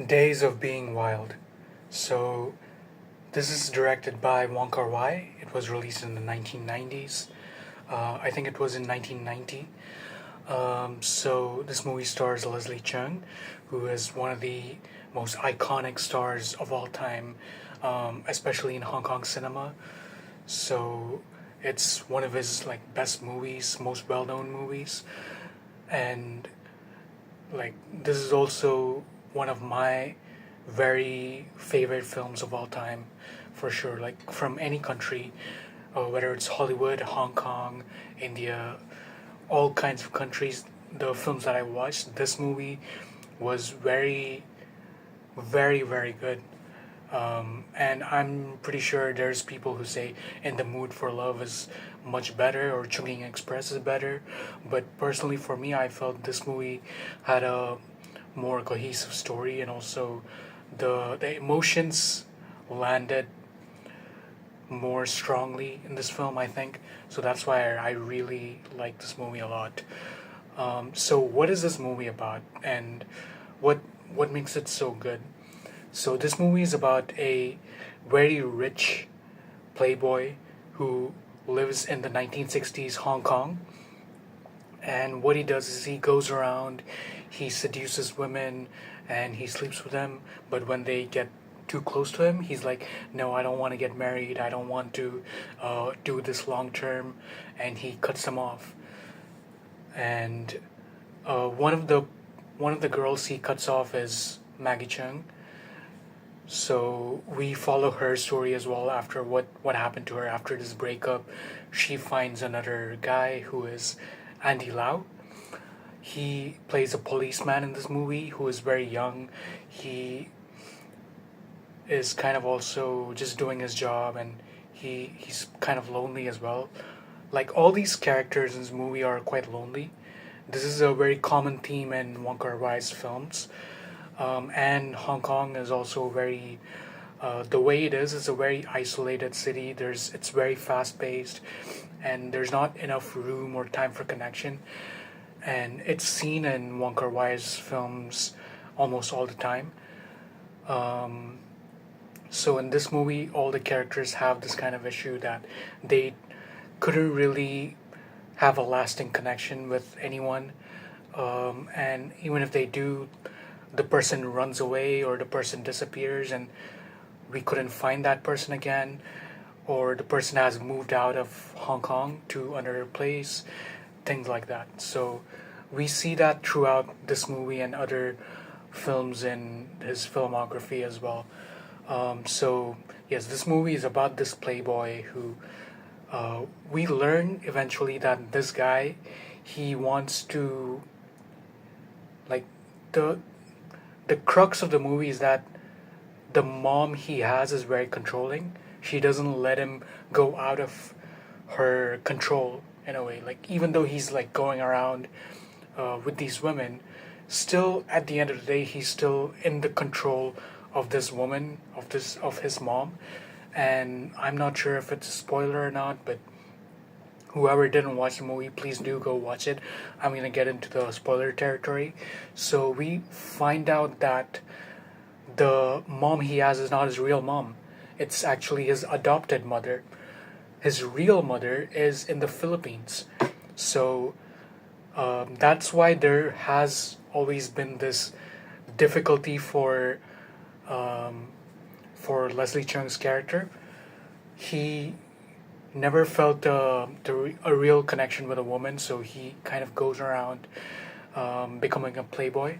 Days of Being Wild. So, this is directed by Wong Kar-wai. It was released in the 1990s. I think it was in 1990. So, this movie stars Leslie Cheung, who is one of the most iconic stars of all time, especially in Hong Kong cinema. So, it's one of his best movies, most well-known movies, and this is also one of my very favorite films of all time, for sure. Like from any country, whether it's Hollywood, Hong Kong, India, all kinds of countries, the films that I watched, this movie was very, very, very good. And I'm pretty sure there's people who say In the Mood for Love is much better or Chungking Express is better. But personally, for me, I felt this movie had a more cohesive story, and also the emotions landed more strongly in this film, I think. So that's why I really like this movie a lot. So what is this movie about, and what what makes it so good? So this movie is about a very rich playboy who lives in the 1960s Hong Kong. And what he does is he goes around, he seduces women, and he sleeps with them. But when they get too close to him, he's like, "No, I don't want to get married. I don't want to do this long term," and he cuts them off. And one of the girls he cuts off is Maggie Chung, so we follow her story as well after what happened to her after this breakup. She finds another guy who is Andy Lau. He plays a policeman in this movie who is very young. He is kind of also just doing his job, and he's kind of lonely as well. Like all these characters in this movie are quite lonely. This is a very common theme in Wong Kar-wai's films. And Hong Kong is also very the way it is. It's a very isolated city. It's very fast paced, and there's not enough room or time for connection. And it's seen in Wong Kar Wai's films almost all the time. Um, so in this movie, all the characters have this kind of issue that they couldn't really have a lasting connection with anyone. And even if they do, the person runs away or the person disappears, and we couldn't find that person again, or the person has moved out of Hong Kong to another place, things like that. So we see that throughout this movie and other films in his filmography as well. So yes, this movie is about this playboy who we learn eventually that this guy, he wants to, like, the the crux of the movie is that the mom he has is very controlling. She doesn't let him go out of her control in a way. Like even though he's like going around with these women, still at the end of the day he's still in the control of this woman, of his mom. And I'm not sure if it's a spoiler or not, but whoever didn't watch the movie, please do go watch it. I'm gonna get into the spoiler territory. So we find out that the mom he has is not his real mom. It's actually his adopted mother. His real mother is in the Philippines. So that's why there has always been this difficulty um, for Leslie Cheung's character. He never felt a real connection with a woman, so he kind of goes around becoming a playboy,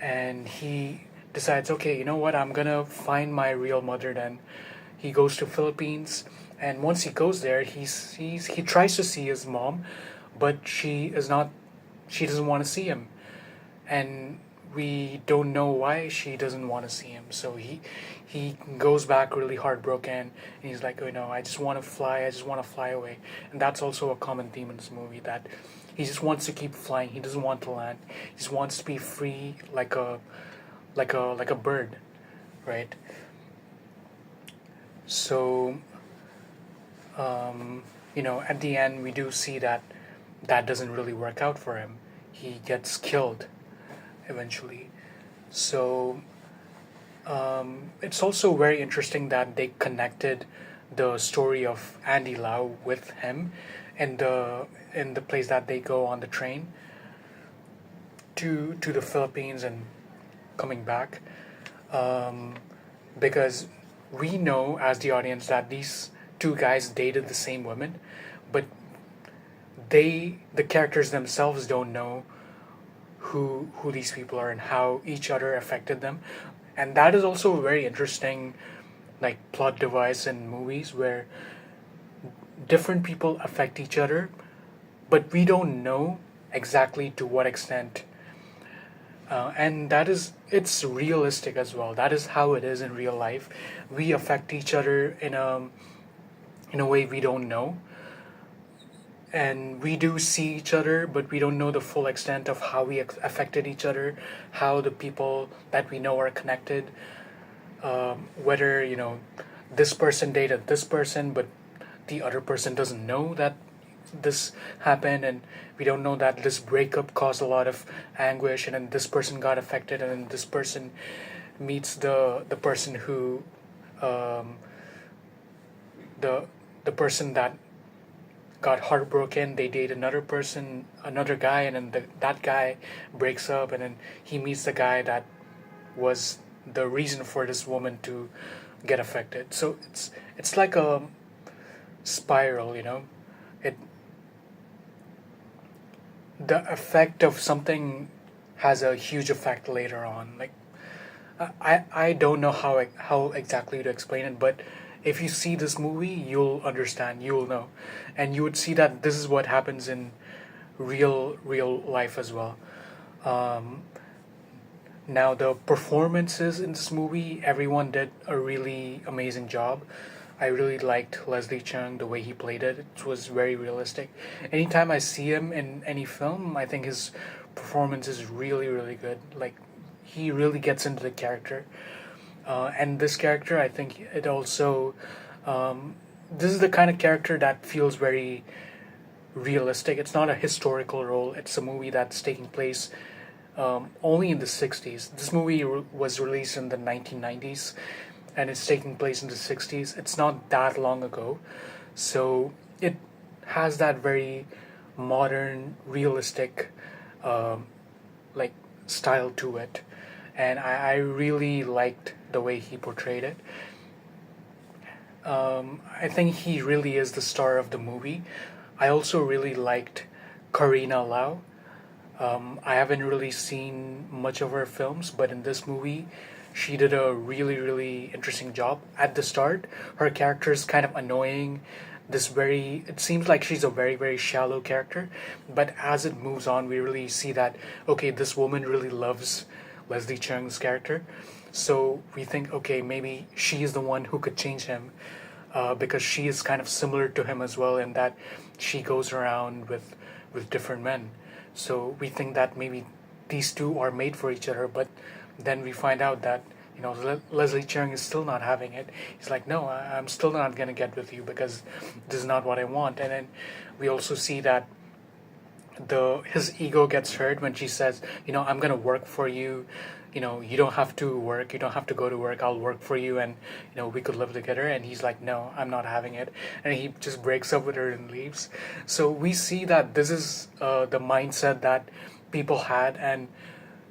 and he decides, okay, you know what, I'm gonna find my real mother. Then he goes to Philippines, and once he goes there, he tries to see his mom, but she doesn't want to see him, and we don't know why she doesn't want to see him. So he goes back really heartbroken, and he's like, oh no, I just want to fly. I just want to fly away. And that's also a common theme in this movie, that he just wants to keep flying. He doesn't want to land. He just wants to be free, like a bird, right? So at the end, we do see that that doesn't really work out for him. He gets killed eventually. So It's also very interesting that they connected the story of Andy Lau with him in the place that they go on the train to the Philippines and coming back, um, because we know as the audience that these two guys dated the same women, but the characters themselves don't know who these people are and how each other affected them, and that is also a very interesting like plot device in movies where different people affect each other, but we don't know exactly to what extent. And that is it's realistic as well. That is how it is in real life. We affect each other in a way we don't know, and we do see each other, but we don't know the full extent of how we affected each other, how the people that we know are connected. Whether this person dated this person, but the other person doesn't know that this happened, and we don't know that this breakup caused a lot of anguish, and then this person got affected, and then this person meets the person who um, the the person that got heartbroken. They date another person, another guy, and then that guy breaks up, and then he meets the guy that was the reason for this woman to get affected. So it's like a spiral, It the effect of something has a huge effect later on. Like I don't know how exactly to explain it, but if you see this movie, you'll understand. You'll know, and you would see that this is what happens in real life as well. Um, Now the performances in this movie, everyone did a really amazing job. I really liked Leslie Cheung, the way he played it. It was very realistic. Anytime I see him in any film, I think his performance is really, really good. Like he really gets into the character. And this character, I think it also, this is the kind of character that feels very realistic. It's not a historical role. It's a movie that's taking place only in the 60s. This movie was released in the 1990s, and it's taking place in the 60s. It's not that long ago. So it has that very modern, realistic um, like style to it. And I really liked the way he portrayed it. I think he really is the star of the movie. I also really liked Karina Lau. I haven't really seen much of her films, but in this movie, she did a really, really interesting job. At the start, her character is kind of annoying. It seems like she's a very, very shallow character, but as it moves on, we really see that, okay, this woman really loves Leslie Cheung's character. So we think, okay, maybe she is the one who could change him, because she is kind of similar to him as well in that she goes around with different men. So we think that maybe these two are made for each other, but then we find out that Leslie Cheung is still not having it. He's like, no, I'm still not gonna get with you because this is not what I want. And then we also see that the his ego gets hurt when she says, I'm gonna work for you. You don't have to work. You don't have to go to work. I'll work for you, and we could live together. And he's like, no, I'm not having it, and he just breaks up with her and leaves. So we see that this is the mindset that people had, and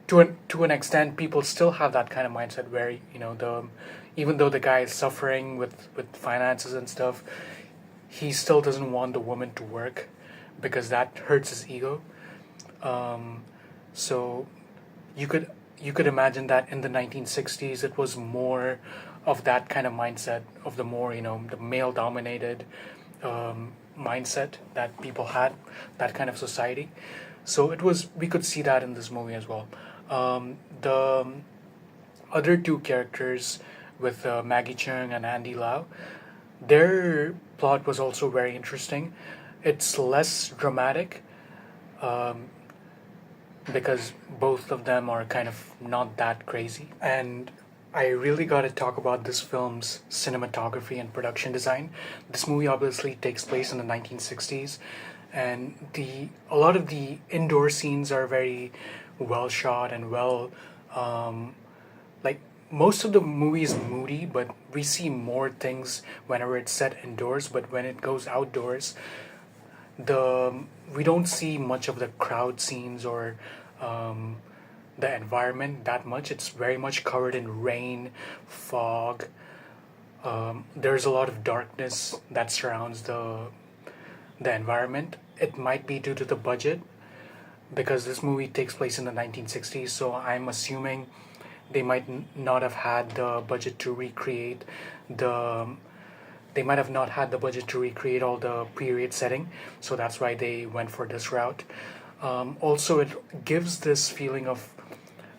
to an extent, people still have that kind of mindset where the even though the guy is suffering with finances and stuff, he still doesn't want the woman to work because that hurts his ego. Um, so you could imagine that in the 1960s it was more of that kind of mindset of the more the male dominated mindset that people had, that kind of society. So we could see that in this movie as well. The other two characters with Maggie Cheung and Andy Lau, their plot was also very interesting. It's less dramatic, um, because both of them are kind of not that crazy. And I really got to talk about this film's cinematography and production design. This movie obviously takes place in the 1960s, and a lot of the indoor scenes are very well shot and well, um, like most of the movie is moody, but we see more things whenever it's set indoors. But when it goes outdoors, the we don't see much of the crowd scenes or um, the environment that much. It's very much covered in rain, fog. There's a lot of darkness that surrounds the environment. It might be due to the budget because this movie takes place in the 1960s. So I'm assuming they might not have had the budget to recreate the they might have not had the budget to recreate all the period setting, so that's why they went for this route. Also, it gives this feeling of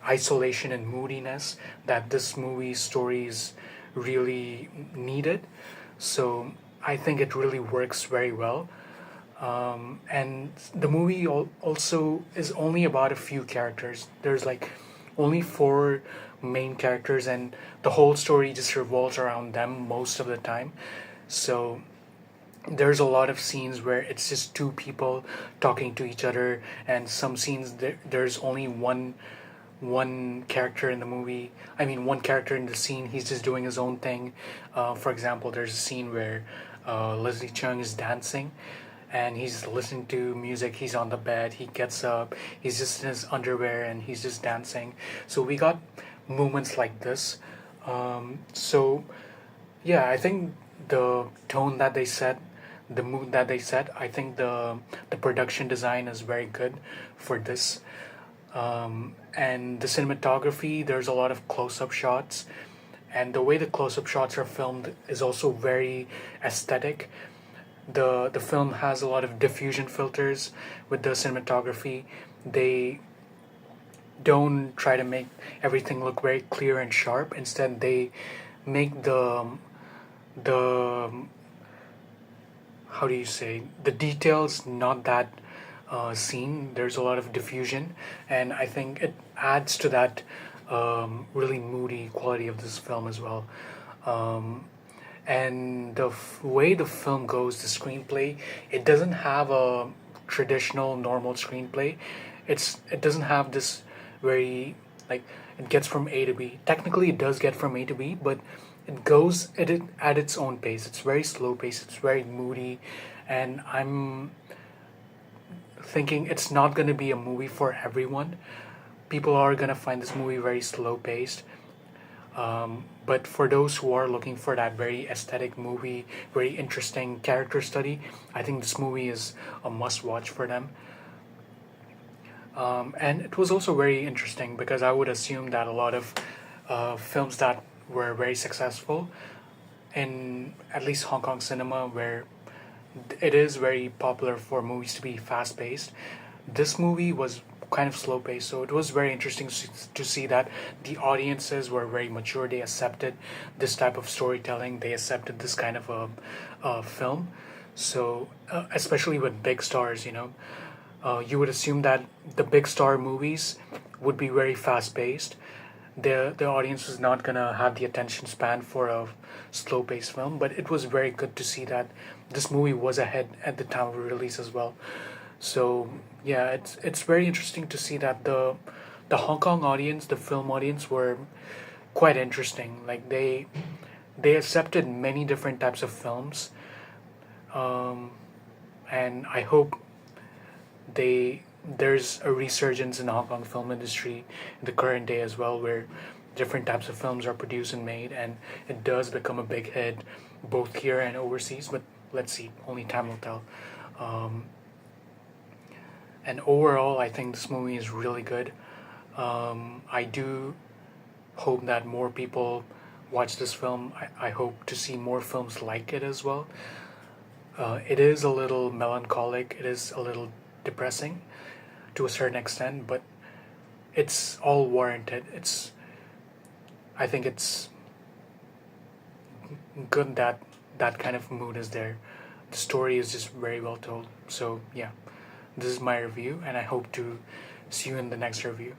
isolation and moodiness that this movie's stories really needed. So I think it really works very well. And the movie also is only about a few characters. There's like only four main characters, and the whole story just revolves around them most of the time. So there's a lot of scenes where it's just two people talking to each other, and some scenes there's only one character in the movie. I mean, one character in the scene. He's just doing his own thing. For example, there's a scene where Leslie Cheung is dancing, and he's listening to music. He's on the bed. He gets up. He's just in his underwear, and he's just dancing. So we got moments like this. So yeah, I think the tone that they set, the mood that they set, I think the production design is very good for this. And the cinematography, there's a lot of close-up shots, and the way the close-up shots are filmed is also very aesthetic. The film has a lot of diffusion filters with the cinematography. They don't try to make everything look very clear and sharp. Instead, they make the how do you say, the details not that seen. There's a lot of diffusion, and I think it adds to that really moody quality of this film as well. Um, and the way the film goes, the screenplay, it doesn't have a traditional normal screenplay. It doesn't have this very, like, it gets from A to B. Technically, it does get from A to B, but it goes at its own pace. It's very slow pace. It's very moody, and I'm thinking it's not going to be a movie for everyone. People are going to find this movie very slow paced. But for those who are looking for that very aesthetic movie, very interesting character study, I think this movie is a must watch for them. And it was also very interesting because I would assume that a lot of films that were very successful in at least Hong Kong cinema, where it is very popular for movies to be fast paced, this movie was kind of slow paced. So it was very interesting to see that the audiences were very mature. They accepted this type of storytelling. They accepted this kind of a film. So especially with big stars, you would assume that the big star movies would be very fast paced. The audience was not gonna have the attention span for a slow paced film, but it was very good to see that this movie was ahead at the time of release as well. So yeah, it's very interesting to see that the Hong Kong audience, the film audience, were quite interesting. Like they accepted many different types of films, um, and I hope there's a resurgence in the Hong Kong film industry in the current day as well, where different types of films are produced and made, and it does become a big hit both here and overseas. But let's see, only time will tell. Um, and overall, I think this movie is really good. I do hope that more people watch this film. I hope to see more films like it as well. It is a little melancholic. It is a little depressing to a certain extent, but it's all warranted. I think it's good that that kind of mood is there. The story is just very well told. So yeah, this is my review, and I hope to see you in the next review.